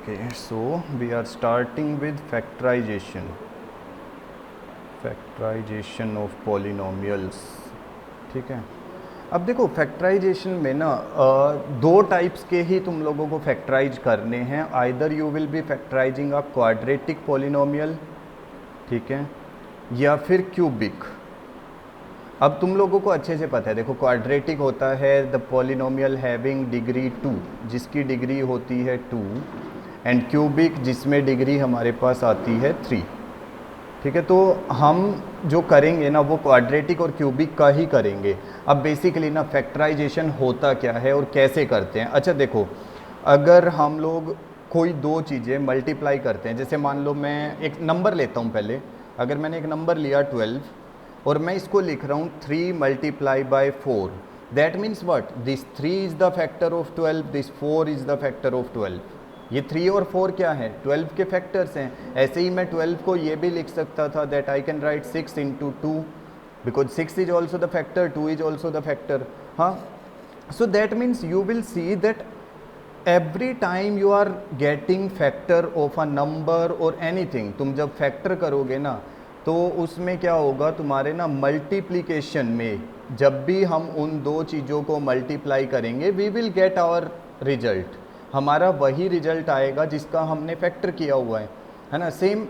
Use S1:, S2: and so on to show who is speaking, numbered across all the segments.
S1: Okay, so we are starting with factorization of polynomials. ठीक है, अब देखो फैक्टराइजेशन में ना दो टाइप्स के ही तुम लोगों को फैक्टराइज करने हैं. Either you will be factorising a quadratic polynomial, ठीक है, या फिर क्यूबिक. अब तुम लोगों को अच्छे से पता है, देखो क्वाड्रेटिक होता है द पोलिनोमियल हैविंग डिग्री 2, जिसकी डिग्री होती है 2, एंड क्यूबिक जिसमें डिग्री हमारे पास आती है 3. ठीक है, तो हम जो करेंगे ना वो क्वाड्रेटिक और क्यूबिक का ही करेंगे. अब बेसिकली ना फैक्टराइजेशन होता क्या है और कैसे करते हैं. अच्छा देखो, अगर हम लोग कोई दो चीज़ें मल्टीप्लाई करते हैं, जैसे मान लो मैं एक नंबर लेता हूँ पहले. अगर मैंने एक नंबर लिया 12 और मैं इसको लिख रहा हूँ 3 multiply by 4, that means what, this 3 is the factor of 12, this 4 is the factor of 12. ये 3 और 4 क्या है, 12 के फैक्टर्स हैं. ऐसे ही मैं 12 को ये भी लिख सकता था that I can write 6 into 2, because 6 is also the factor, 2 is also the factor. हाँ, so that means you will see that every time you are getting factor of a number और एनीथिंग, तुम जब factor करोगे ना तो उसमें क्या होगा, तुम्हारे ना मल्टीप्लिकेशन में जब भी हम उन दो चीज़ों को मल्टीप्लाई करेंगे we will get our result. हमारा वही रिजल्ट आएगा जिसका हमने फैक्टर किया हुआ है ना. सेम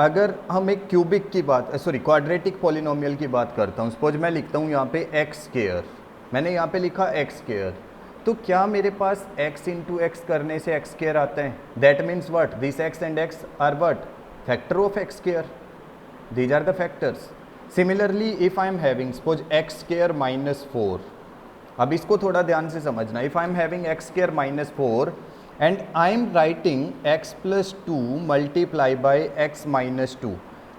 S1: अगर हम एक क्यूबिक की बात, सॉरी क्वाड्रेटिक पॉलिनोमियल की बात करता हूँ. सपोज मैं लिखता हूँ यहाँ पे एक्स स्क्वायर, मैंने यहाँ पे लिखा एक्स स्क्वायर, तो क्या मेरे पास x इंटू एक्स करने से एक्स स्क्वायर आता है. That means what, this x and x are what, factor of x square. These are the factors. Similarly if I am having suppose x square minus 4, अब इसको थोड़ा ध्यान से समझना. If I am having x square minus 4 and I am writing x plus 2 multiply by x minus 2,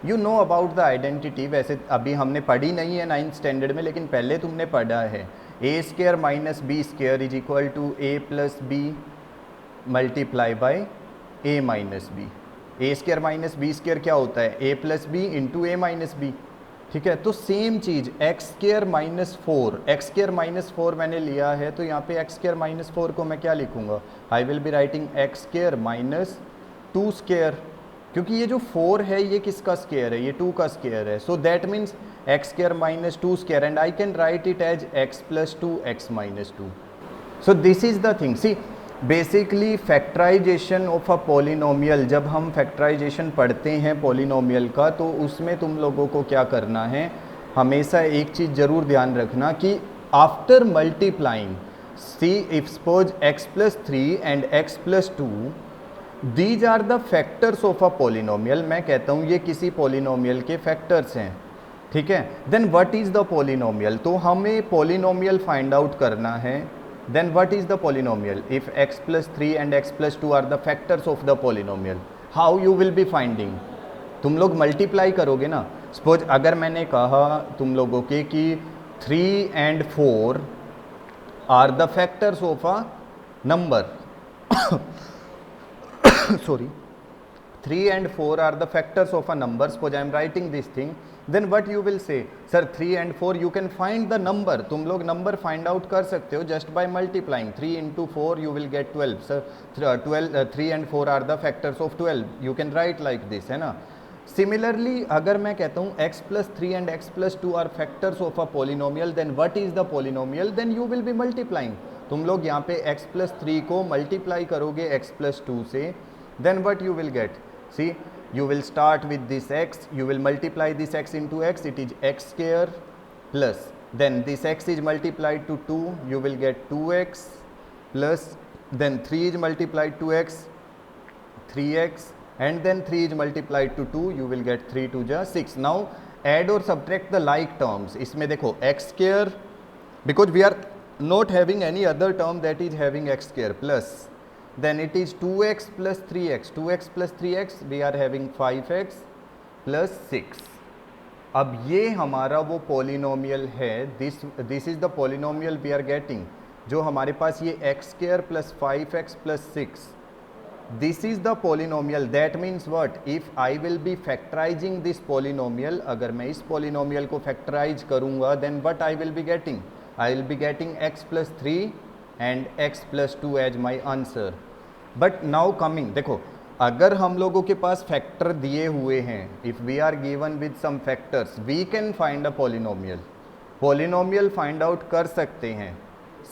S1: you know about the identity. वैसे अभी हमने पढ़ी नहीं है 9th स्टैंडर्ड में, लेकिन पहले तुमने पढ़ा है A square minus B square is equal to A plus B multiply by A minus B. A square minus B square क्या होता है, A plus B into A minus B. ठीक है, तो सेम चीज़ X square minus 4, X square minus 4 मैंने लिया है, तो यहाँ पे एक्स स्क्वायर माइनस 4 को मैं क्या लिखूंगा, आई will be writing x square minus 2 square, क्योंकि ये जो 4 है ये किसका स्क्वायर है, ये 2 का स्क्वायर है. So that means x square minus 2 square, and I can write it as x plus 2 x minus 2. So this is the thing. See basically factorisation of a polynomial, जब हम फैक्टराइजेशन पढ़ते हैं polynomial का, तो उसमें तुम लोगों को क्या करना है, हमेशा एक चीज़ ज़रूर ध्यान रखना कि after multiplying, see if suppose x plus 3 and x plus 2, these are the factors of a polynomial. मैं कहता हूँ ये किसी पॉलिनोमियल के फैक्टर्स हैं. ठीक है, then what is the polynomial, तो हमें पॉलिनोमियल फाइंड आउट करना है. then what is the polynomial, if x plus 3 and x plus 2 are the factors of the polynomial, how you will be finding. तुम लोग multiply करोगे ना. Suppose अगर मैंने कहा तुम लोगों के कि 3 and 4 are the factors of a number sorry, 3 and 4 are the factors of a number. Suppose I am writing this thing, then what you will say, sir 3 and 4 you can find the number. तुम लोग number find out कर सकते हो just by multiplying. 3 into 4 you will get 12. Sir 3 and 4 are the factors of 12. You can write like this, है ना. Similarly अगर मैं कहता हूँ x plus 3 and x plus 2 are factors of a polynomial, then what is the polynomial, then you will be multiplying. तुम लोग यहाँ पे x plus 3 को मल्टीप्लाई करोगे x plus 2 से, then what you will get, see you will start with this x, you will multiply this x into x, it is x square, plus then this x is multiplied to 2, you will get 2x, plus then 3 is multiplied to x, 3x, and then 3 is multiplied to 2, you will get 3 to the 6. Now add or subtract the like terms. इसमें देखो x square, because we are not having any other term that is having x square, plus then it is 2x plus 3x, 2x plus 3x we are having 5x plus 6. अब ये हमारा वो polynomial है, this is the polynomial we are getting, जो हमारे पास ये x square plus 5x plus 6, this is the polynomial. That means what, if I will be factorising this polynomial, अगर मैं इस पॉलिनोमियल को फैक्टराइज करूंगा, then what I will be getting, I will be getting x plus 3 and x plus 2 as my answer. But now coming, देखो अगर हम लोगों के पास फैक्टर दिए हुए हैं, if we are given with some factors we can find a polynomial, polynomial find out कर सकते हैं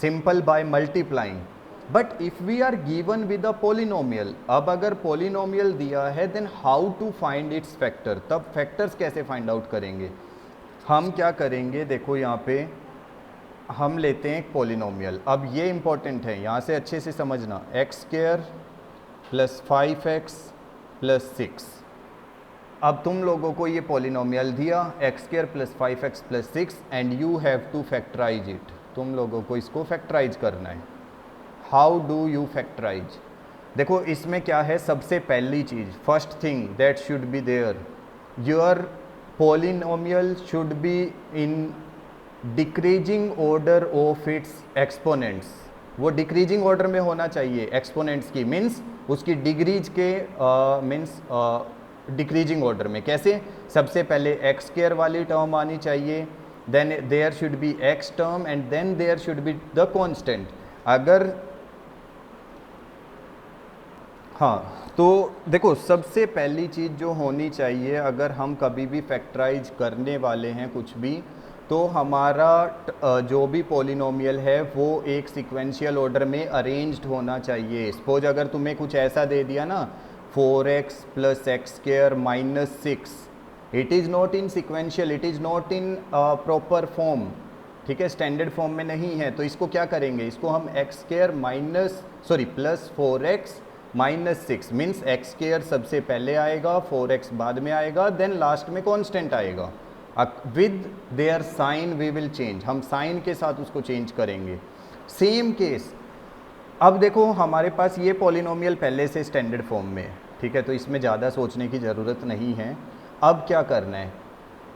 S1: simple by multiplying. But if we are given with a polynomial, अब अगर पॉलिनोमियल दिया है then how to find its factor, तब factors कैसे find out करेंगे? हम क्या करेंगे, देखो यहाँ पे हम लेते हैं एक पॉलिनोमियल। अब ये इंपॉर्टेंट है, यहाँ से अच्छे से समझना, x square plus 5x plus 6। अब तुम लोगों को ये पॉलिनोमियल दिया X square plus 5x plus 6 and you have to factorize it, तुम लोगों को इसको फैक्टराइज करना है। How do you factorize? देखो इसमें क्या है, सबसे पहली चीज़, first thing that should be there, your polynomial should be in decreasing order of its exponents. वो डिक्रीजिंग ऑर्डर में होना चाहिए एक्सपोनेंट्स की, मीन्स उसकी डिग्रीज के मीन्स डिक्रीजिंग ऑर्डर में। कैसे? सबसे पहले एक्स स्क्वायर वाली टर्म आनी चाहिए, then there should be x term and then there should be the constant. अगर हाँ, तो देखो सबसे पहली चीज़ जो होनी चाहिए, अगर हम कभी भी फैक्टराइज करने वाले हैं कुछ भी, तो हमारा जो भी पॉलिनोमियल है वो एक सीक्वेंशियल ऑर्डर में अरेंज्ड होना चाहिए। सपोज अगर तुम्हें कुछ ऐसा दे दिया ना, 4x plus x square minus 6, it is not in sequential, it is not in proper form, ठीक है, स्टैंडर्ड फॉर्म में नहीं है। तो इसको क्या करेंगे, इसको हम x square plus 4x minus 6 means x square सबसे पहले आएगा, 4x बाद में आएगा, देन लास्ट में कांस्टेंट आएगा। With there sign we will change, हम साइन के साथ उसको चेंज करेंगे। सेम केस, अब देखो हमारे पास ये पॉलिनोमियल पहले से स्टैंडर्ड फॉर्म में है, ठीक है, तो इसमें ज़्यादा सोचने की ज़रूरत नहीं है। अब क्या करना है,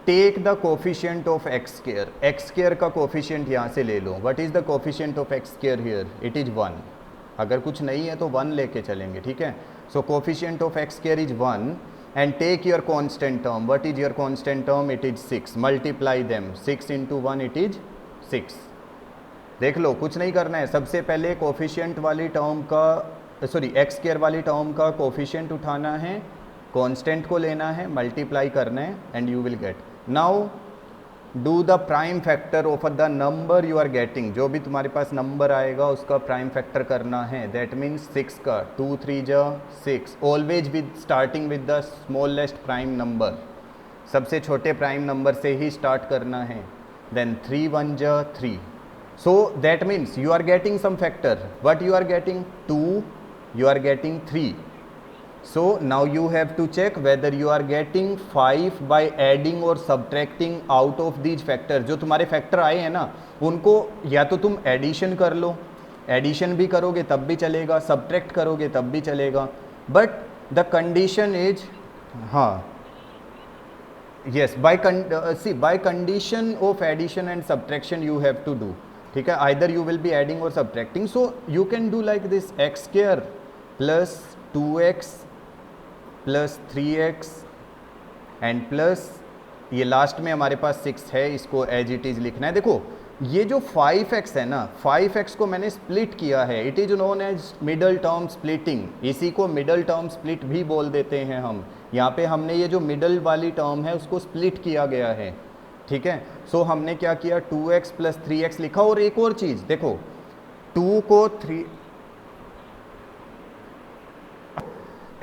S1: take the coefficient of x square, X square का कोफिशिएंट यहाँ से ले लो। What is the coefficient of x square here? It is 1। अगर कुछ नहीं है तो 1 लेके चलेंगे, ठीक है। So coefficient of x square is 1 and take your constant term. What is your constant term? It is 6. Multiply them. 6 into 1 it is 6. देख लो, कुछ नहीं करना है, सबसे पहले कोफिशिएंट वाली टर्म का एक्स स्क्वायर वाली टर्म का कोफिशिएंट उठाना है, कांस्टेंट को लेना है, मल्टीप्लाई करना है and you will get. Now do the prime factor of the number you are getting, जो भी तुम्हारे पास नंबर आएगा उसका प्राइम फैक्टर करना है। दैट मीन्स 6 का 2 3 जा 6, always with starting with the smallest prime number, सबसे छोटे प्राइम नंबर से ही स्टार्ट करना है। देन 3 1 जा 3, so that means you are getting some factor, what you are getting 2, you are getting 3. So now you have to check whether you are getting 5 by adding or subtracting out of these factors. जो तुम्हारे factor आए हैं ना, उनको या तो तुम addition कर लो, एडिशन भी करोगे तब भी चलेगा, सब्ट्रैक्ट करोगे तब भी चलेगा, बट द कंडीशन इज, हाँ yes, by condition of addition and subtraction you have to do, ठीक है, either you will be adding or subtracting. So you can do like this, x square plus 2x plus 3x and plus ये last में हमारे पास 6 है, इसको as it is लिखना है। देखो ये जो 5x है ना, 5x को मैंने स्प्लिट किया है, it is known as middle term splitting, इसी को मिडल टर्म स्प्लिट भी बोल देते हैं हम। यहाँ पे हमने ये जो मिडल वाली टर्म है उसको स्प्लिट किया गया है, ठीक है। सो हमने क्या किया, 2x प्लस 3x लिखा। और एक और चीज़ देखो, 2 को 3,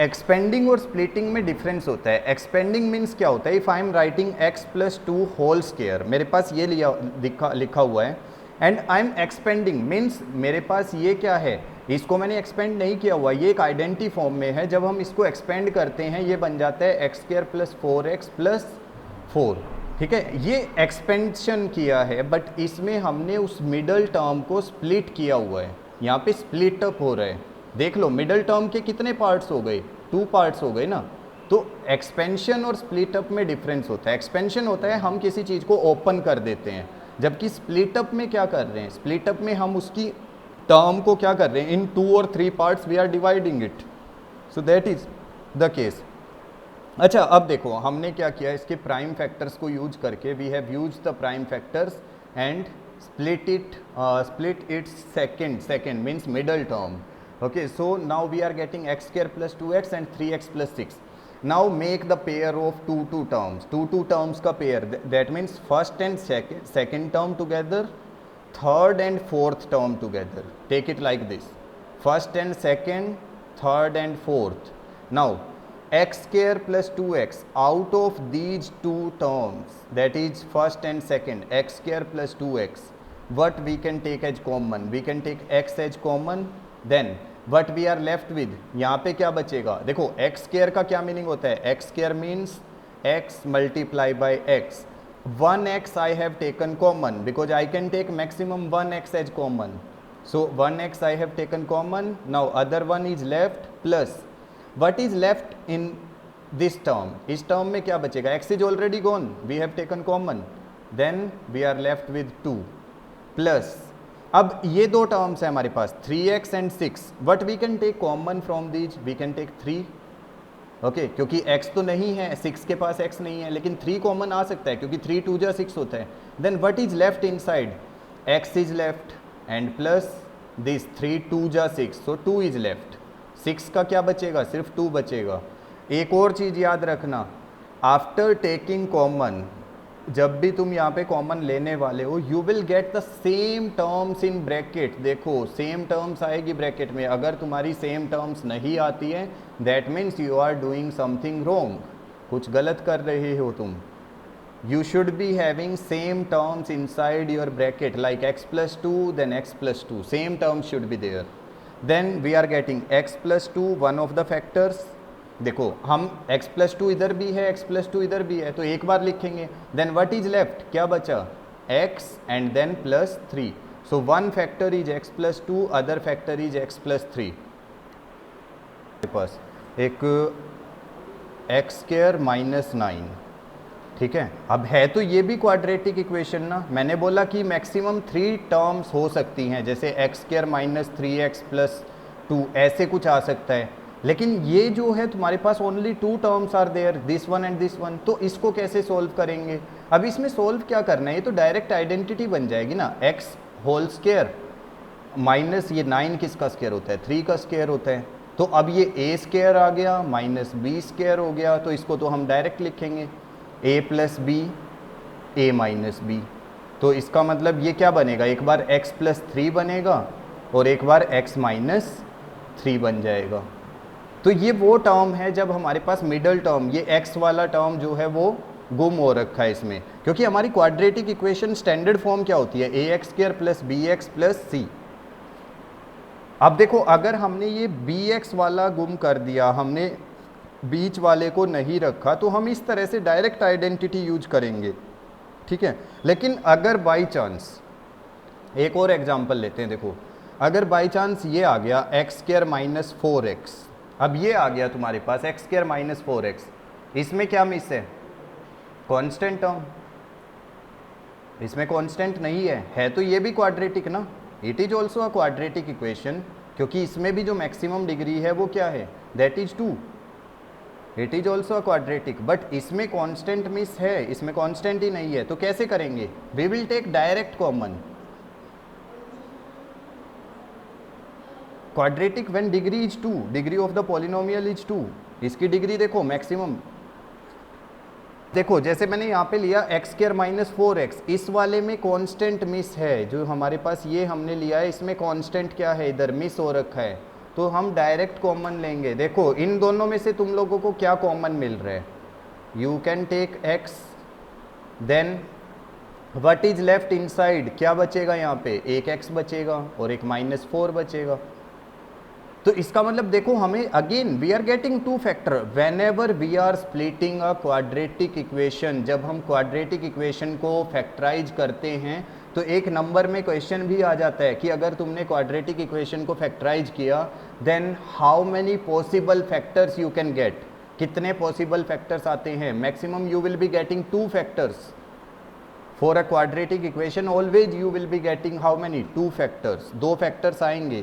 S1: एक्सपेंडिंग और स्प्लिटिंग में डिफरेंस होता है। एक्सपेंडिंग मीन्स क्या होता है, if I am writing x plus 2 whole square, मेरे पास ये लिखा हुआ है, and I am expanding means मेरे पास ये क्या है, इसको मैंने एक्सपेंड नहीं किया हुआ, ये एक आइडेंटिटी फॉर्म में है। जब हम इसको एक्सपेंड करते हैं ये बन जाता है X square plus 4x plus 4, ठीक है, ये एक्सपेंशन किया है, बट इसमें हमने उस मिडल टर्म को स्प्लिट किया हुआ है, यहाँ पे स्प्लिट अप हो रहा है। देख लो मिडल टर्म के कितने पार्ट्स हो गए, 2 पार्ट्स हो गए ना। तो एक्सपेंशन और स्प्लिट अप में डिफरेंस होता है। एक्सपेंशन होता है हम किसी चीज़ को ओपन कर देते हैं, जबकि स्प्लिट अप में क्या कर रहे हैं, स्प्लिट अप में हम उसकी टर्म को क्या कर रहे हैं, इन 2 और 3 parts we are dividing it. So that is the case. अच्छा अब देखो हमने क्या किया, इसके प्राइम फैक्टर्स को यूज करके we have use the prime factors and split its second means middle term. Okay, so now we are getting x square plus 2x and 3x plus 6. Now make the pair of two terms. Two terms का pair. That means first and second term together, third and fourth term together. Take it like this. First and second, third and fourth. Now x square plus 2x, out of these two terms, that is first and second, x square plus 2x, what we can take as common? We can take x as common. Then what we are left with, यहाँ पे क्या बचेगा? देखो x square का क्या meaning होता है? X square means x multiply by x. 1x I have taken common because I can take maximum 1x as common. So 1x I have taken common. Now other one is left plus what is left in this term? इस term में क्या बचेगा? x is already gone. We have taken common. Then we are left with 2 plus. अब ये दो terms है हमारे पास 3x and 6. What we can take common from these? We can take 3. Okay, क्योंकि x तो नहीं है, 6 के पास x नहीं है, लेकिन 3 कॉमन आ सकता है क्योंकि 3 2 जा 6 होता है. Then what is left inside? x is लेफ्ट एंड प्लस दिस 3 2 जा 6, सो 2 इज लेफ्ट. 6 का क्या बचेगा? सिर्फ 2 बचेगा. एक और चीज़ याद रखना, आफ्टर टेकिंग कॉमन, जब भी तुम यहाँ पे कॉमन लेने वाले हो, you will get the same terms in bracket. देखो सेम टर्म्स आएगी ब्रैकेट में. अगर तुम्हारी सेम टर्म्स नहीं आती है, that means you are doing something wrong. कुछ गलत कर रहे हो तुम. You should be having same terms inside your bracket, like x plus 2 then x plus 2. Same terms should be there. Then we are getting x plus 2, one of the factors. देखो हम x plus 2 इधर भी है, x plus 2 इधर भी है, तो एक बार लिखेंगे. Then what is left? क्या बचा? x and then plus 3. So one factor is x plus 2, other factor is x plus 3. पास एक x स्क्वायर माइनस 9. ठीक है, अब है तो ये भी क्वाड्रेटिक इक्वेशन ना. मैंने बोला कि मैक्सिमम 3 टर्म्स हो सकती हैं, जैसे x square minus 3x plus 2, ऐसे कुछ आ सकता है. लेकिन ये जो है तुम्हारे पास only 2 terms are there, this one and this one. तो इसको कैसे सोल्व करेंगे? अब इसमें सोल्व क्या करना है? ये तो डायरेक्ट आइडेंटिटी बन जाएगी ना. x होल स्क्वायर माइनस ये 9 किसका स्क्वायर होता है? 3 का स्क्वायर होता है. तो अब ये a स्क्वायर आ गया माइनस b स्क्वायर हो गया, तो इसको तो हम डायरेक्ट लिखेंगे a plus B a minus B. तो इसका मतलब ये क्या बनेगा? एक बार x प्लस 3 बनेगा और एक बार x माइनस 3 बन जाएगा. तो ये वो टर्म है जब हमारे पास मिडल टर्म, ये x वाला टर्म जो है वो गुम हो रखा है इसमें, क्योंकि हमारी क्वाड्रेटिक इक्वेशन स्टैंडर्ड फॉर्म क्या होती है? ax square plus bx plus c. अब देखो अगर हमने ये bx वाला गुम कर दिया, हमने बीच वाले को नहीं रखा, तो हम इस तरह से डायरेक्ट आइडेंटिटी यूज करेंगे. ठीक है, लेकिन अगर बाई चांस, एक और एग्जांपल लेते हैं. देखो अगर बाई चांस ये आ गया x स्क्वायर माइनस 4x, अब ये आ गया तुम्हारे पास x स्क्वायर माइनस 4x, इसमें क्या मिस है? Constant term. इसमें कांस्टेंट नहीं है तो ये भी क्वाड्रेटिक ना. It is also a quadratic equation, क्योंकि इसमें भी जो मैक्सिमम डिग्री है वो क्या है? That is 2. It is also a quadratic, but इसमें कांस्टेंट मिस है, इसमें कांस्टेंट ही नहीं है. तो कैसे करेंगे? We will take direct common. Quadratic when degree is 2, degree of the polynomial is 2. इसकी डिग्री देखो मैक्सिमम. देखो जैसे मैंने यहाँ पे लिया x स्क्वायर माइनस 4x, इस वाले में कांस्टेंट मिस है. जो हमारे पास ये हमने लिया है, इसमें कांस्टेंट क्या है? इधर मिस हो रखा है. तो हम डायरेक्ट कॉमन लेंगे. देखो इन दोनों में से तुम लोगों को क्या कॉमन मिल रहा है? You can take x. Then what is left inside? क्या बचेगा यहाँ पे? एक x बचेगा और एक माइनस 4 बचेगा. तो इसका मतलब देखो हमें again we are getting 2 factor whenever we are splitting a quadratic equation. जब हम क्वाड्रेटिक इक्वेशन को फैक्टराइज करते हैं तो एक नंबर में क्वेश्चन भी आ जाता है कि अगर तुमने क्वाड्रेटिक इक्वेशन को फैक्टराइज किया, then how many possible factors you can get. कितने पॉसिबल फैक्टर्स आते हैं? Maximum you will be getting 2 factors. For a quadratic equation always you will be getting how many? 2 factors. 2 factors आएंगे.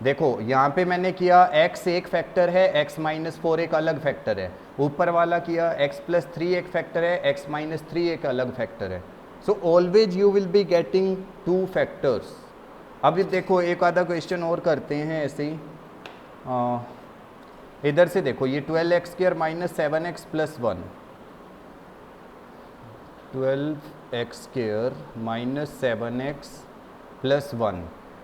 S1: देखो यहाँ पे मैंने किया x एक फैक्टर है, x माइनस 4 एक अलग फैक्टर है. ऊपर वाला किया x प्लस 3 एक फैक्टर है, x माइनस 3 एक अलग फैक्टर है. So always you will be getting 2 factors. अब देखो एक आधा क्वेश्चन और करते हैं ऐसे ही. इधर से देखो, ये 12x square minus 7x plus 1, 12x square minus 7x plus 1।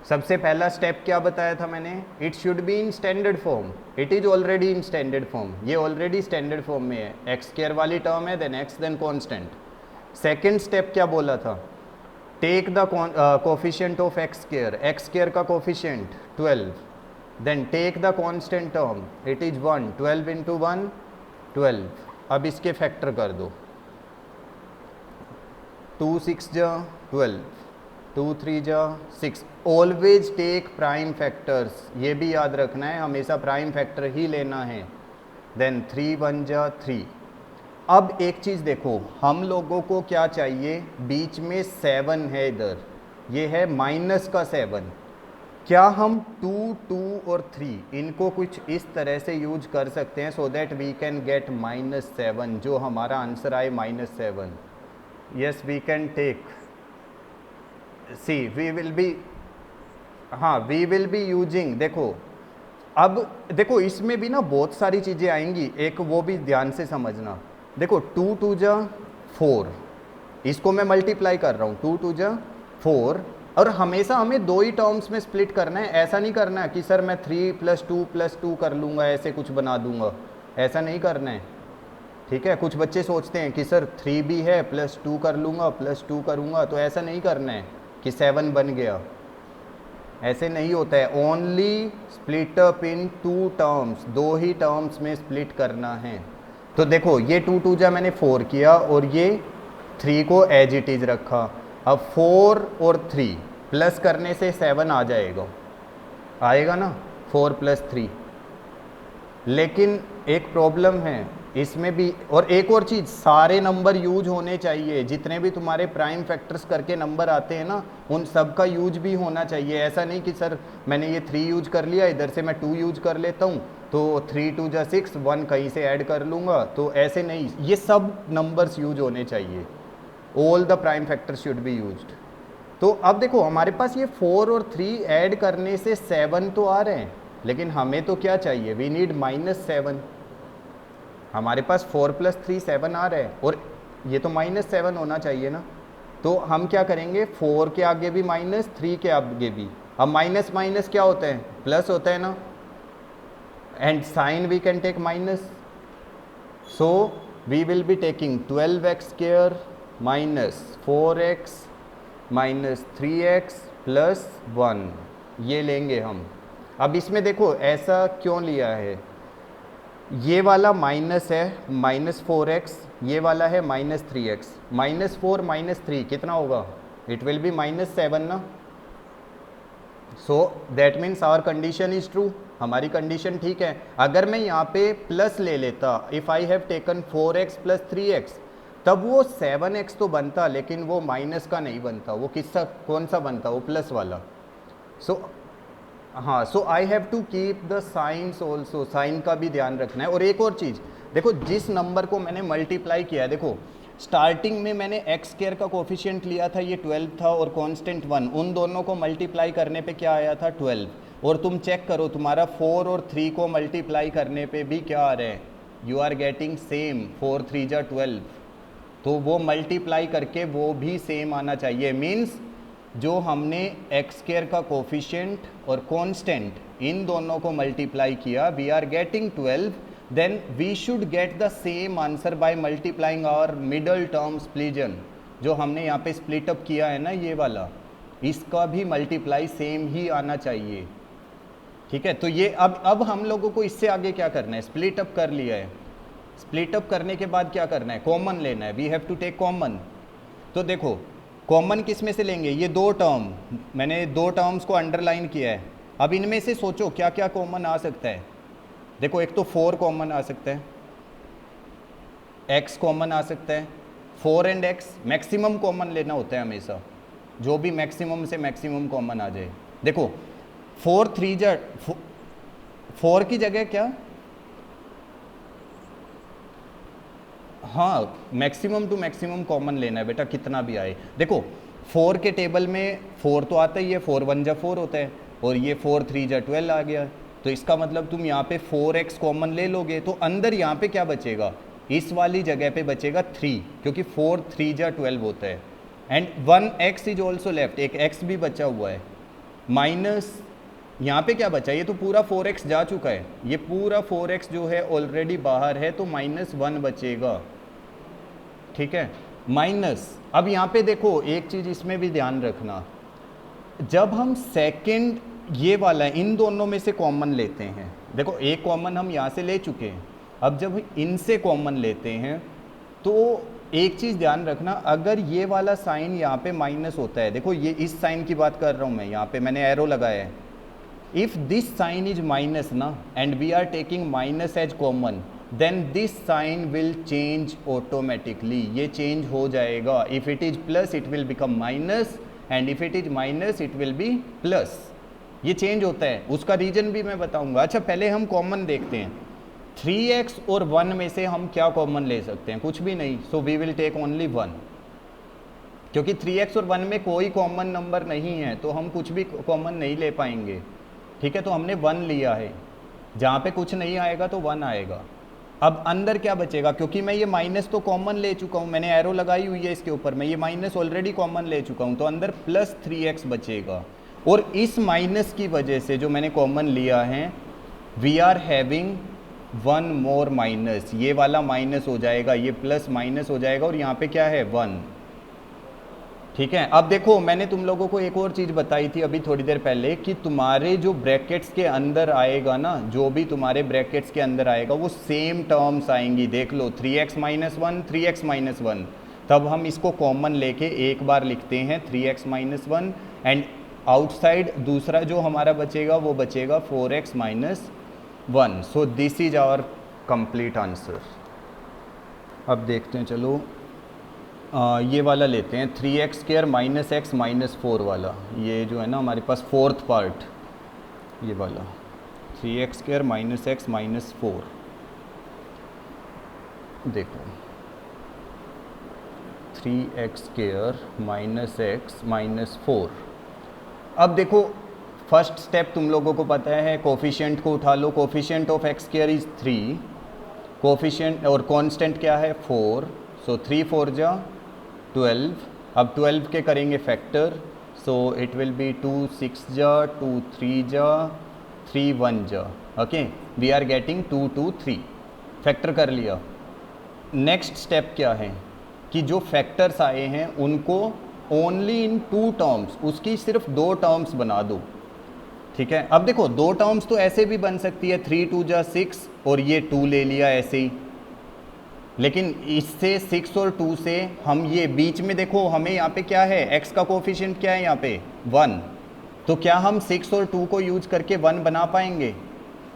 S1: सबसे पहला स्टेप क्या बताया था मैंने? It should be in standard form. It is already in standard form, ये ऑलरेडी स्टैंडर्ड फॉर्म में है। एक्स स्क्वायर वाली टर्म है, then X then constant. Second step क्या बोला था? Take the coefficient of x square का coefficient 12, then take the constant term, it is 1, 12 into 1 12। अब इसके फैक्टर कर दो, 2 6 जा 12, 2 3 जा 6। ऑलवेज टेक प्राइम फैक्टर्स, ये भी याद रखना है, हमेशा प्राइम फैक्टर ही लेना है। देन 3 1 जा 3। अब एक चीज़ देखो, हम लोगों को क्या चाहिए? बीच में 7 है, इधर ये है माइनस का 7। क्या हम 2 2 और 3 इनको कुछ इस तरह से यूज कर सकते हैं so that we can get -7, जो हमारा आंसर आए -7? Yes we can take, see we will be, हाँ वी विल बी यूजिंग। देखो अब देखो इसमें भी ना बहुत सारी चीज़ें आएंगी, एक वो भी ध्यान से समझना। देखो 2 2 जा 4, इसको मैं मल्टीप्लाई कर रहा हूँ, 2 2 जा 4, और हमेशा हमें दो ही टर्म्स में स्प्लिट करना है। ऐसा नहीं करना है कि सर मैं 3 + 2 कर लूँगा, ऐसे कुछ बना दूंगा, ऐसा नहीं करना है, ठीक है? कुछ बच्चे सोचते हैं कि सर 3 भी है +2 कर लूँगा, +2 करूँगा, तो ऐसा नहीं करना है कि 7 बन गया, ऐसे नहीं होता है। Only split up in 2 terms, दो ही टर्म्स में स्प्लिट करना है। तो देखो ये 2 2 जा मैंने 4 किया और ये 3 को एज इट इज़ रखा। अब 4 और 3 प्लस करने से 7 आ जाएगा, आएगा ना, 4 + 3। लेकिन एक प्रॉब्लम है इसमें भी, और एक और चीज़, सारे नंबर यूज होने चाहिए। जितने भी तुम्हारे प्राइम फैक्टर्स करके नंबर आते हैं ना, उन सब का यूज भी होना चाहिए। ऐसा नहीं कि सर मैंने ये 3 यूज कर लिया, इधर से मैं 2 यूज कर लेता हूँ, तो 3 2 जा 6, 1 कहीं से ऐड कर लूँगा, तो ऐसे नहीं, ये सब नंबर्स यूज होने चाहिए। All the prime factors should be used. तो अब देखो हमारे पास ये 4 और 3 ऐड करने से 7 तो आ रहे हैं, लेकिन हमें तो क्या चाहिए? We need -7। हमारे पास 4 + 3 7 आ रहे हैं, और ये तो -7 होना चाहिए ना। तो हम क्या करेंगे? 4 के आगे भी माइनस, 3 के आगे भी। अब माइनस माइनस क्या होता है? प्लस होता है ना, and sign we can take minus. So we will be taking 12x square -4x -3x + 1, ये लेंगे हम। अब इसमें देखो ऐसा क्यों लिया है, ये वाला माइनस है -4x, ये वाला है -3x, -4 -3 कितना होगा? इट विल बी -7 ना। So that means our condition is true, हमारी कंडीशन ठीक है। अगर मैं यहाँ पे प्लस ले लेता, if I have taken 4x + 3x, तब वो 7x तो बनता, लेकिन वो माइनस का नहीं बनता, वो किसका, कौन सा बनता? वो प्लस वाला। सो हाँ, so I have to keep the signs also, sign का भी ध्यान रखना है। और एक और चीज़ देखो, जिस नंबर को मैंने मल्टीप्लाई किया है, देखो स्टार्टिंग में मैंने एक्स स्क्वायर का कोफिशिएंट लिया था, ये 12 था, और कांस्टेंट 1, उन दोनों को मल्टीप्लाई करने पे क्या आया था? 12। और तुम चेक करो, तुम्हारा 4 और 3 को मल्टीप्लाई करने पे भी क्या आ रहे हैं? यू आर गेटिंग सेम, 4 3 जा 12। तो वो मल्टीप्लाई करके वो भी सेम आना चाहिए। मीन्स जो हमने एक्स स्क्वायर का कोफिशिएंट और कांस्टेंट इन दोनों को मल्टीप्लाई किया, we are getting 12, then we should get the same answer by multiplying our middle term splitting. जो हमने यहाँ पे स्प्लिट अप किया है ना, ये वाला, इसका भी मल्टीप्लाई सेम ही आना चाहिए, ठीक है? तो ये अब हम लोगों को इससे आगे क्या करना है? स्प्लिट अप कर लिया है, स्प्लिट अप करने के बाद क्या करना है? कॉमन लेना है, we have to take common. तो देखो कॉमन किस में से लेंगे? ये दो टर्म, मैंने दो टर्म्स को अंडरलाइन किया है। अब इनमें से सोचो क्या क्या कॉमन आ सकता है। देखो एक तो 4 कॉमन आ सकता है, x कॉमन आ सकता है, 4 एंड x मैक्सिमम कॉमन लेना होता है हमेशा, जो भी मैक्सिमम से मैक्सिमम कॉमन आ जाए। देखो 4 3 जा 4 की जगह क्या, हाँ मैक्सिमम टू मैक्सिमम कॉमन लेना है बेटा, कितना भी आए। देखो 4 के टेबल में 4 तो आता ही है, 4 1 जा 4 होता है, और ये 4 3 जा 12 आ गया। तो इसका मतलब तुम यहाँ पे 4x कॉमन ले लोगे, तो अंदर यहाँ पे क्या बचेगा, इस वाली जगह पे बचेगा 3, क्योंकि 4 3 जा 12 होता है, and 1x is also left, एक x भी बचा हुआ है, माइनस यहाँ पे क्या बचा, ये तो पूरा 4x जा चुका है, ये पूरा 4x जो है ऑलरेडी बाहर है, तो -1 बचेगा, ठीक है, माइनस। अब यहाँ पे देखो एक चीज़ इसमें भी ध्यान रखना, जब हम सेकंड ये वाला इन दोनों में से कॉमन लेते हैं, देखो एक कॉमन हम यहाँ से ले चुके हैं, अब जब इनसे कॉमन लेते हैं तो एक चीज़ ध्यान रखना, अगर ये वाला साइन यहाँ पे माइनस होता है, देखो ये इस साइन की बात कर रहा हूँ मैं, यहाँ पे मैंने एरो लगाया है, if this sign is minus ना and we are taking minus as common, then this sign will change automatically, ये चेंज हो जाएगा, if it is plus it will become minus and if it is minus it will be plus, ये change होता है, उसका reason भी मैं बताऊंगा। अच्छा पहले हम कॉमन देखते हैं, 3x और 1 में से हम क्या कॉमन ले सकते हैं, कुछ भी नहीं, so we will take only 1, क्योंकि 3x और 1 में कोई कॉमन नंबर नहीं है, तो हम कुछ भी कॉमन नहीं ले पाएंगे, ठीक है, तो हमने 1 लिया है, जहाँ पे कुछ नहीं आएगा तो 1 आएगा। अब अंदर क्या बचेगा, क्योंकि मैं ये माइनस तो कॉमन ले चुका हूँ, मैंने एरो लगाई हुई है इसके ऊपर, मैं ये माइनस ऑलरेडी कॉमन ले चुका हूँ, तो अंदर प्लस 3x बचेगा, और इस माइनस की वजह से जो मैंने कॉमन लिया है, we are having 1 more minus, ये वाला माइनस हो जाएगा, ये प्लस माइनस हो जाएगा, और यहाँ पे क्या है 1, ठीक है। अब देखो मैंने तुम लोगों को एक और चीज़ बताई थी अभी थोड़ी देर पहले, कि तुम्हारे जो ब्रैकेट्स के अंदर आएगा ना, जो भी तुम्हारे ब्रैकेट्स के अंदर आएगा वो सेम टर्म्स आएंगी, देख लो 3x - 1 3x - 1, तब हम इसको कॉमन लेके एक बार लिखते हैं 3x - 1, एंड आउटसाइड दूसरा जो हमारा बचेगा वो बचेगा 4x - 1, so this is our complete answer. अब देखते हैं, चलो ये वाला लेते हैं 3x² - x - 4 वाला, ये जो है ना हमारे पास फोर्थ पार्ट, ये वाला 3x² - x - 4, देखो 3x² - x - 4। अब देखो फर्स्ट स्टेप तुम लोगों को पता है, कोफिशिएंट को उठा लो, coefficient of x² is 3, coefficient और कांस्टेंट क्या है 4, सो 3 4 जा 12, अब 12 के करेंगे factor, so it will be 2 6 जा 2 3 जा 3 1 जा, okay, we are getting 2 2 3, factor कर लिया। नेक्स्ट स्टेप क्या है कि जो फैक्टर्स आए हैं उनको ओनली इन 2 टर्म्स, उसकी सिर्फ 2 टर्म्स बना दो, ठीक है। अब देखो 2 टर्म्स तो ऐसे भी बन सकती है, 3 2 जा 6 और ये 2 ले लिया ऐसे ही, लेकिन इससे 6 और 2 से हम ये बीच में देखो हमें यहाँ पे क्या है, x का कोफिशिएंट क्या है यहाँ पे 1, तो क्या हम 6 और 2 को यूज करके 1 बना पाएंगे,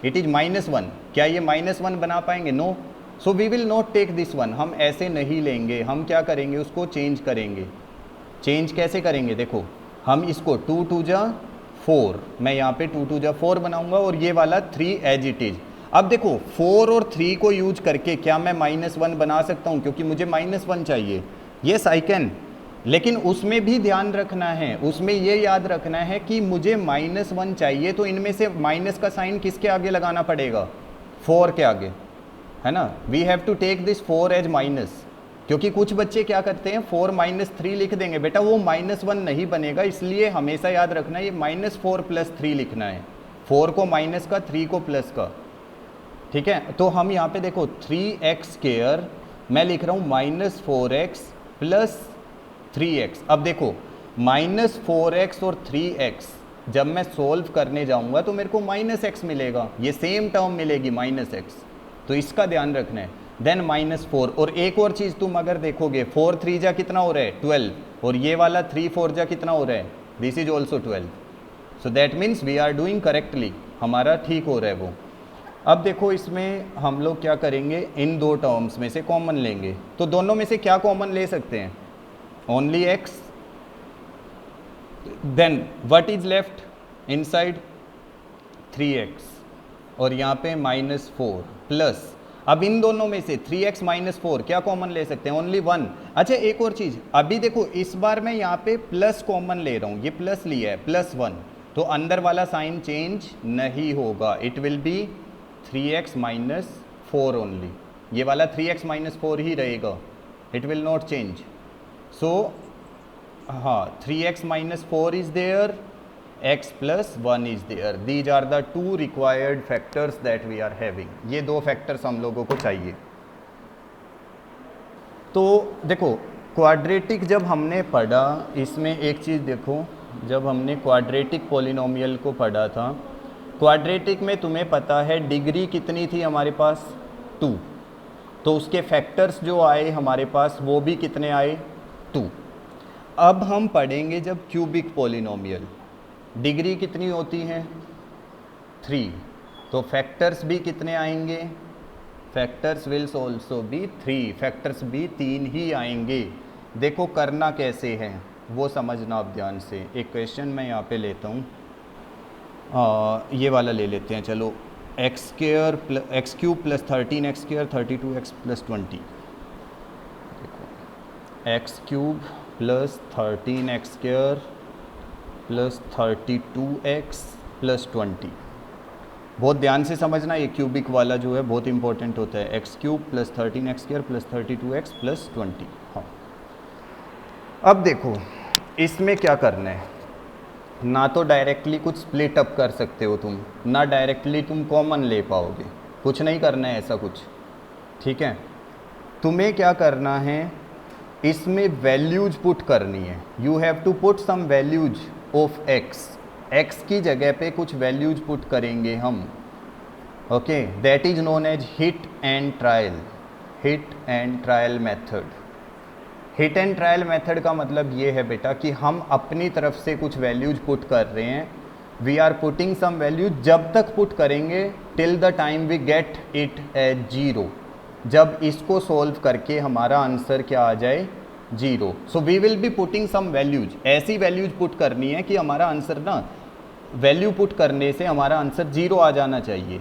S1: इट इज -1, क्या ये -1 बना पाएंगे, no, so we will not take this one, हम ऐसे नहीं लेंगे, हम क्या करेंगे उसको चेंज करेंगे। चेंज कैसे करेंगे, देखो हम इसको 2 2 जा 4, मैं यहाँ पे 2 2 जा 4 बनाऊंगा और ये वाला 3 एज इट इज। अब देखो 4 और 3 को यूज करके क्या मैं -1 बना सकता हूँ, क्योंकि मुझे -1 चाहिए, येस आई कैन, लेकिन उसमें भी ध्यान रखना है, उसमें ये याद रखना है कि मुझे -1 चाहिए, तो इनमें से माइनस का साइन किसके आगे लगाना पड़ेगा, 4 के आगे, है ना, we have to take this 4 as minus, क्योंकि कुछ बच्चे क्या करते हैं 4 - 3 लिख देंगे, बेटा वो -1 नहीं बनेगा, इसलिए हमेशा याद रखना है ये -4 + 3 लिखना है, 4 को माइनस का 3 को प्लस का, ठीक है। तो हम यहाँ पे देखो 3x² मैं लिख रहा हूँ -4x + 3x, अब देखो -4x और 3x जब मैं सोल्व करने जाऊँगा तो मेरे को -x मिलेगा, ये सेम टर्म मिलेगी -x, तो इसका ध्यान रखना है। देन -4, और एक और चीज़ तुम अगर देखोगे 4 3 जा कितना हो रहा है 12, और ये वाला 3 4 जा कितना हो रहा है, this is also 12, so that means we are doing correctly, हमारा ठीक हो रहा है वो। अब देखो इसमें हम लोग क्या करेंगे, इन 2 टर्म्स में से कॉमन लेंगे, तो दोनों में से क्या कॉमन ले सकते हैं, only x, then what is left inside 3x, और यहाँ पे -4 प्लस, अब इन दोनों में से 3x - 4 क्या कॉमन ले सकते हैं, ओनली 1। अच्छा एक और चीज़, अभी देखो इस बार मैं यहाँ पे प्लस कॉमन ले रहा हूँ, ये प्लस लिया है +1, तो अंदर वाला साइन चेंज नहीं होगा, it will be 3x minus 4 only, ये वाला 3x माइनस 4 ही रहेगा, it will not change. So हाँ, 3x minus 4 is there, x plus 1 is there, these are the two required factors that we are having. ये दो factors हम लोगों को चाहिए। तो देखो क्वाड्रेटिक जब हमने पढ़ा, इसमें एक चीज़ देखो, जब हमने क्वाड्रेटिक पॉलिनोमियल को पढ़ा था, क्वाड्रेटिक में तुम्हें पता है डिग्री कितनी थी हमारे पास, 2, तो उसके फैक्टर्स जो आए हमारे पास वो भी कितने आए, 2। अब हम पढ़ेंगे जब क्यूबिक पॉलिनोमियल, डिग्री कितनी होती है, 3, तो फैक्टर्स भी कितने आएंगे, factors wills also be 3, factors भी 3 ही आएंगे। देखो करना कैसे है वो समझना आप ध्यान से। एक क्वेश्चन मैं यहाँ पे लेता हूँ, ये वाला ले लेते हैं, चलो x cube plus 13x² 32x plus 20, देखो x cube plus 13x² plus 32x plus 20, बहुत ध्यान से समझना, ये क्यूबिक वाला जो है बहुत इंपॉर्टेंट होता है, x cube plus 13x² plus 32x plus 20। हाँ, अब देखो इसमें क्या करना है, ना तो डायरेक्टली कुछ स्प्लिट अप कर सकते हो तुम, ना डायरेक्टली तुम कॉमन ले पाओगे, कुछ नहीं करना है ऐसा कुछ, ठीक है। तुम्हें क्या करना है, इसमें वैल्यूज पुट करनी है, you have to put some values of X, X की जगह पे कुछ वैल्यूज पुट करेंगे हम, okay, that is known as hit and trial, hit and trial method. Hit and trial method का मतलब ये है बेटा कि हम अपनी तरफ से कुछ वैल्यूज पुट कर रहे हैं, we are putting some values, जब तक पुट करेंगे till the time we get it as 0, जब इसको सॉल्व करके हमारा आंसर क्या आ जाए, 0। So we will be putting some values, ऐसी वैल्यूज पुट करनी है कि हमारा आंसर ना, वैल्यू पुट करने से हमारा आंसर 0 आ जाना चाहिए।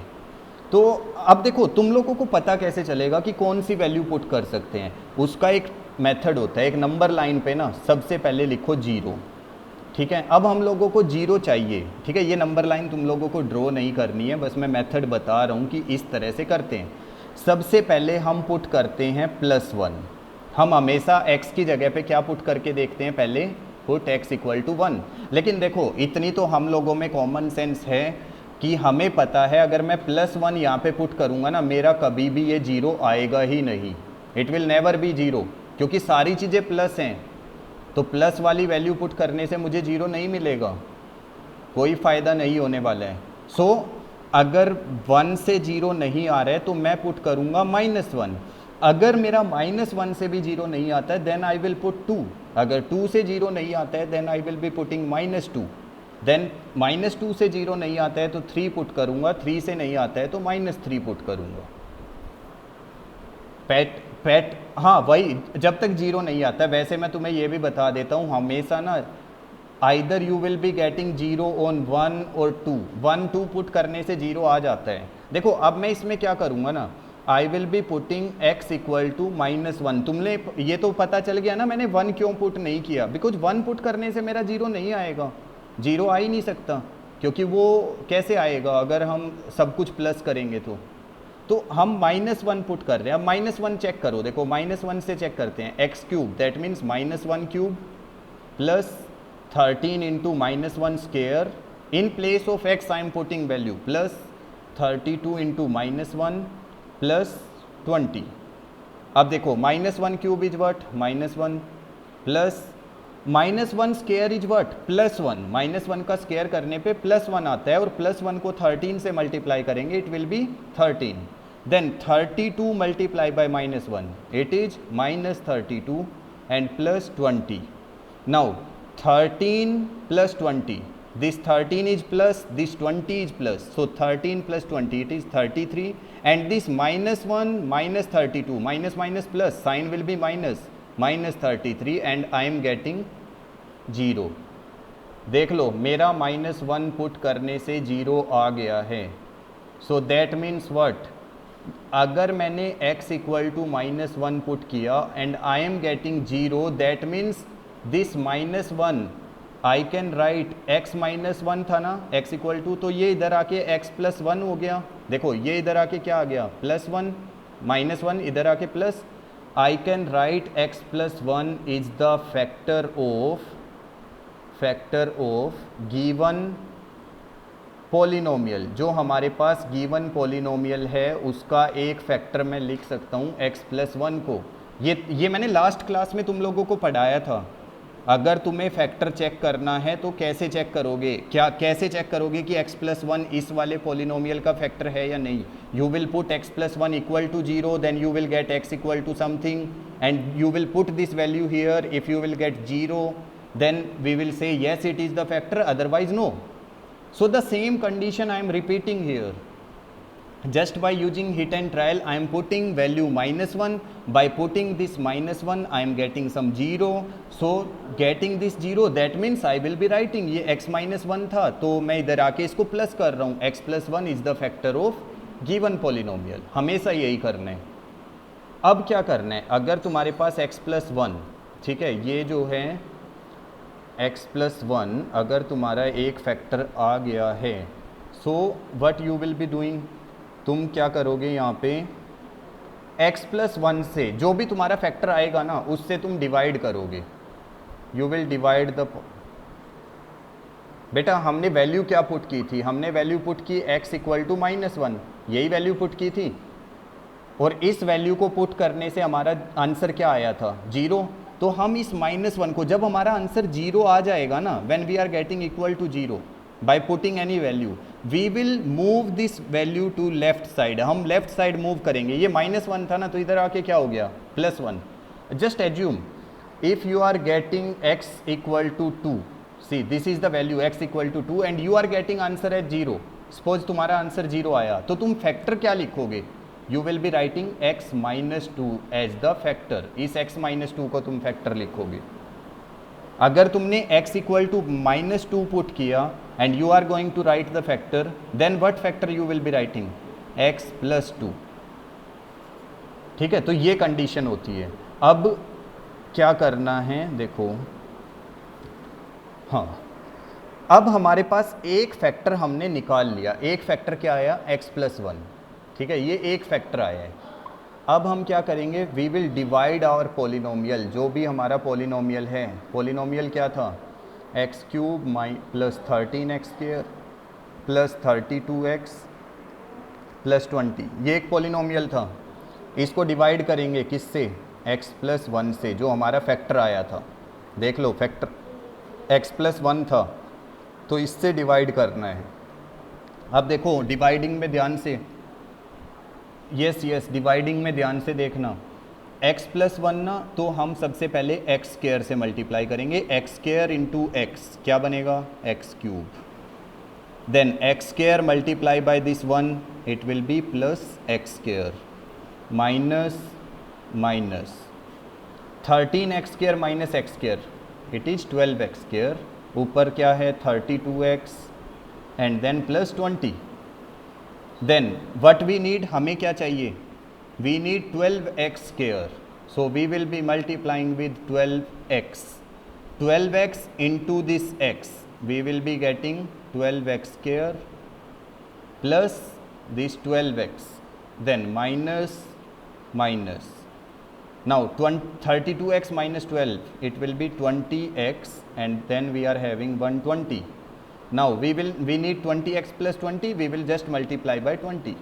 S1: तो अब देखो तुम लोगों को पता कैसे चलेगा कि कौन सी वैल्यू पुट कर सकते हैं, उसका एक मेथड होता है, एक नंबर लाइन पे ना सबसे पहले लिखो 0, ठीक है। अब हम लोगों को 0 चाहिए, ठीक है, ये नंबर लाइन तुम लोगों को ड्रॉ नहीं करनी है, बस मैं मेथड बता रहा हूँ कि इस तरह से करते हैं। सबसे पहले हम पुट करते हैं +1, हम हमेशा x की जगह पे क्या पुट करके देखते हैं, पहले पुट x इक्वल टू 1। लेकिन देखो इतनी तो हम लोगों में कॉमन सेंस है कि हमें पता है अगर मैं +1 यहाँ पे पुट करूँगा ना, मेरा कभी भी ये 0 आएगा ही नहीं, इट विल नेवर बी 0, क्योंकि सारी चीज़ें प्लस हैं, तो प्लस वाली वैल्यू पुट करने से मुझे 0 नहीं मिलेगा, कोई फ़ायदा नहीं होने वाला है। सो अगर 1 से 0 नहीं आ रहा है तो मैं पुट करूँगा -1, अगर मेरा -1 से भी 0 नहीं आता है देन आई विल पुट 2, अगर 2 से 0 नहीं आता है then I will be putting -2, then -2 से 0 नहीं आता है तो 3 पुट करूँगा, 3 से नहीं आता है तो -3 पुट करूँगा। पैट हाँ वही, जब तक 0 नहीं आता। वैसे मैं तुम्हें ये भी बता देता हूँ, हमेशा ना either you will be getting 0 on 1 और 2, 1 2 पुट करने से 0 आ जाता है। देखो अब मैं इसमें क्या करूँगा ना, I will be putting x equal to -1, तुमने ये तो पता चल गया ना मैंने 1 क्यों पुट नहीं किया, बिकॉज 1 पुट करने से मेरा 0 नहीं आएगा, 0 आ ही नहीं सकता, क्योंकि वो कैसे आएगा अगर हम सब कुछ प्लस करेंगे तो हम -1 पुट कर रहे हैं। अब -1 चेक करो, देखो -1 से चेक करते हैं, x cube that means -1 cube plus 13 into -1 square, in place of x I am putting value plus 32 into -1 plus 20। अब देखो -1 cube is what -1 plus -1 square is what +1, -1 का स्क्वेयर करने पे +1 आता है, और +1 को 13 से मल्टीप्लाई करेंगे it will be 13, then 32 multiply by -1 it is -32 and plus 20। Now 13 plus 20, this 13 is plus, this 20 is plus, so 13 plus 20 it is 33, and this -1 minus 32, minus plus, sign will be -33 and I am getting 0। देख लो मेरा -1 put करने से 0 आ गया है, so that means what, अगर मैंने x equal to -1 put किया and I am getting 0, that means this -1 I can right x minus one था ना, x इक्वल टू, तो ये इधर आके x प्लस वन हो गया। देखो ये इधर आके क्या आ गया, प्लस वन, माइनस वन इधर आके plus. I can right x plus one is the factor of given polynomial. जो हमारे पास गिवन पॉलिनोमियल है उसका एक फैक्टर मैं लिख सकता हूँ x प्लस वन को। ये मैंने लास्ट क्लास में तुम लोगों को पढ़ाया था। अगर तुम्हें फैक्टर चेक करना है तो कैसे चेक करोगे, कैसे चेक करोगे कि x प्लस वन इस वाले पॉलिनोमियल का फैक्टर है या नहीं। You will put x plus one equal to zero, then you will get x equal to something and you will put this value here. If you will get zero then we will say yes it is the factor, otherwise no. So the same condition I am repeating here. Just by using hit and trial I am putting value minus 1. By putting this minus 1 I am getting some 0. So getting this 0 that means I will be writing ये x minus 1 था तो मैं इधर आके इसको plus कर रहा हूँ। x plus 1 is the factor of given polynomial। हमेशा यही करना है। अब क्या करना है, अगर तुम्हारे पास x plus 1, ठीक है, ये जो है x प्लस वन अगर तुम्हारा एक फैक्टर आ गया है, so what you will be doing, तुम क्या करोगे यहाँ पे x प्लस वन से जो भी तुम्हारा फैक्टर आएगा ना उससे तुम डिवाइड करोगे। यू विल डिवाइड द, बेटा हमने वैल्यू क्या पुट की थी, हमने वैल्यू पुट की x equal to minus one, यही वैल्यू पुट की थी। और इस वैल्यू को पुट करने से हमारा आंसर क्या आया था, जीरो। तो हम इस माइनस वन को, जब हमारा आंसर जीरो आ जाएगा ना, when we are getting equal to zero by putting any value, we will move this value to left side. हम लेफ्ट साइड मूव करेंगे। ये माइनस वन था ना तो इधर आके क्या हो गया, plus one. Just assume if you are getting x equal to two, see this is the value x equal to two and you are getting answer at zero. Suppose तुम्हारा answer zero आया तो तुम factor क्या लिखोगे, you will be writing x minus two as the factor. इस x minus two को तुम factor लिखोगे। अगर तुमने x equal to minus two put किया and you are going to write the factor, then what factor you will be writing, x plus two. ठीक है, तो ये कंडीशन होती है। अब क्या करना है देखो, हाँ अब हमारे पास एक फैक्टर हमने निकाल लिया। एक फैक्टर क्या आया, x प्लस वन। ठीक है, ये एक फैक्टर आया है। अब हम क्या करेंगे, we will divide our polynomial. जो भी हमारा पॉलिनोमियल है, पॉलिनोमियल क्या था, X cube plus 13x square plus 32x plus 20, ये एक पॉलिनोमियल था। इसको डिवाइड करेंगे किससे, x प्लस वन से, जो हमारा फैक्टर आया था। देख लो फैक्टर x प्लस वन था तो इससे डिवाइड करना है। अब देखो डिवाइडिंग में ध्यान से, यस डिवाइडिंग में ध्यान से देखना, x प्लस वन ना तो हम सबसे पहले x स्क्वायर से मल्टीप्लाई करेंगे। x स्क्वायर इंटू एक्स क्या बनेगा, x cube. Then x square multiply by this one, it will be plus x square minus minus 13x square minus x square, it is 12x square. ऊपर क्या है 32x and then plus 20। Then what we need, हमें क्या चाहिए, we need 12x square. So we will be multiplying with 12x into this x, we will be getting 12x square plus this 12x, then minus minus. Now 32x minus 12, it will be 20x and then we are having 120. Now we need 20x plus 20, we will just multiply by 20.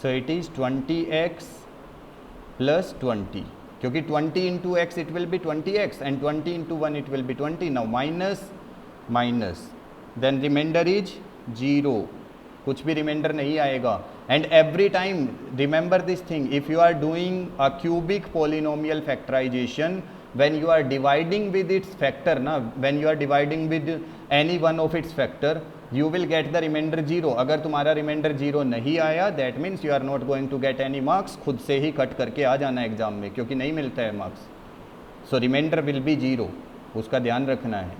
S1: So it is 20x plus 20, क्योंकि 20 into x it will be 20x and 20 into 1 it will be 20. Now minus minus, then remainder is 0, कुछ भी remainder नहीं आएगा। And every time remember this thing, if you are doing a cubic polynomial factorization, when you are dividing with its factor ना, when you are dividing with any one of its factor, you will get the remainder 0। अगर तुम्हारा remainder 0 नहीं आया, that means you are not going to get any marks. खुद से ही cut करके आ जाना exam में, क्योंकि नहीं मिलता है marks. So remainder will be 0, उसका ध्यान रखना है।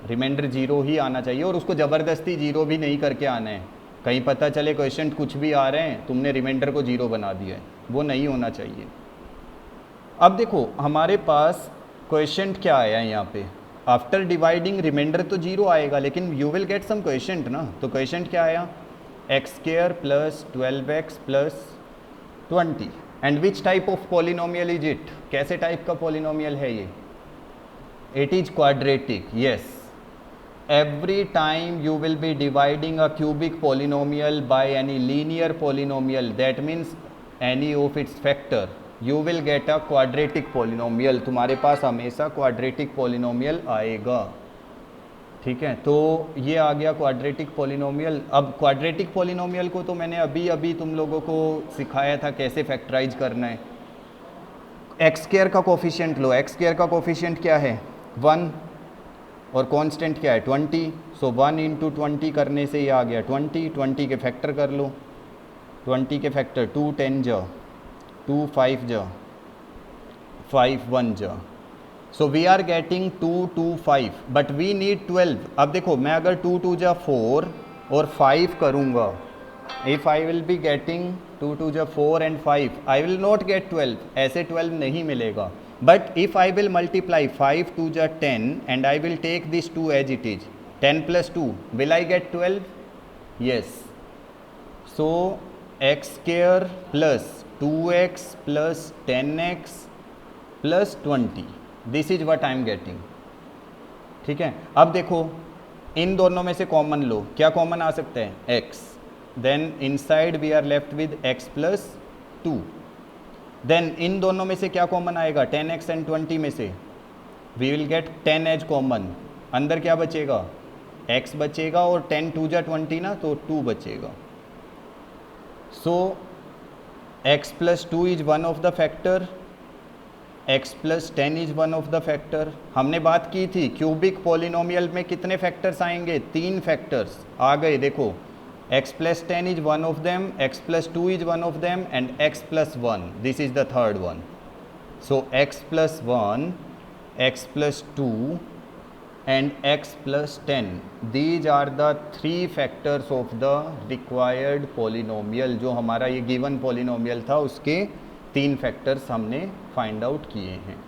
S1: रिमाइंडर 0 ही आना चाहिए और उसको ज़बरदस्ती 0 भी नहीं करके आना है। कहीं पता चले क्वेश्चन कुछ भी आ रहे हैं, तुमने रिमाइंडर को 0 बना दिया है, वो नहीं होना चाहिए। अब देखो हमारे पास क्वेश्चन क्या आया है यहाँ पे, आफ्टर डिवाइडिंग रिमाइंडर तो जीरो आएगा, लेकिन you will get some question ना। तो क्वेश्चन क्या आया, X square plus 12x plus 20 and which type of polynomial is it, कैसे टाइप का पॉलिनोमियल है ये, it is quadratic. Yes, every time you will be dividing a cubic polynomial by any linear polynomial, that means any of its factor, you will get a quadratic polynomial। तुम्हारे पास हमेशा quadratic polynomial आएगा, ठीक है। तो ये आ गया quadratic polynomial। अब quadratic polynomial को तो मैंने अभी अभी तुम लोगों को सिखाया था कैसे फैक्टराइज करना है। एक्स स्क्वायर का कोफिशिएंट लो, एक्स स्क्वायर का कोफिशिएंट क्या है 1 और कांस्टेंट क्या है 20, सो 1 इंटू 20 करने से ये आ गया 20, 20 के फैक्टर कर लो, 20 के फैक्टर 2 10 जा, 2 5 जा, 5 1 जा, so we are getting 2 2 5, but we need 12। अब देखो मैं अगर 2 2 जा 4 और 5 करूँगा, if I will be getting 2 2 जा 4 and 5, I will not gate 12, ऐसे 12 नहीं मिलेगा। But if I will multiply 5 2 ja 10 and I will take this 2 as it is, 10 plus 2, will I get 12? Yes. So x square plus 2x plus 10x plus 20, this is what I am getting। ठीक है, अब देखो इन दोनों में से common लो, क्या common आ सकता है x, then inside we are left with x plus 2, then इन दोनों में से क्या कॉमन आएगा 10x एंड 20 में से, we will get 10 as common, अंदर क्या बचेगा x बचेगा और 10 2 जा 20 ना, तो 2 बचेगा। सो x plus 2 is one of the factor, x plus 10 is one of the factor. हमने बात की थी क्यूबिक पॉलिनोमियल में कितने फैक्टर्स आएंगे, 3 फैक्टर्स आ गए। देखो x plus 10 is one of them, x plus 2 is one of them, and x plus 1, this is the third one। So x plus 1, x plus 2 and x plus 10, these are the 3 factors of the required polynomial। जो हमारा ये given polynomial था उसके 3 factors हमने find out किए हैं।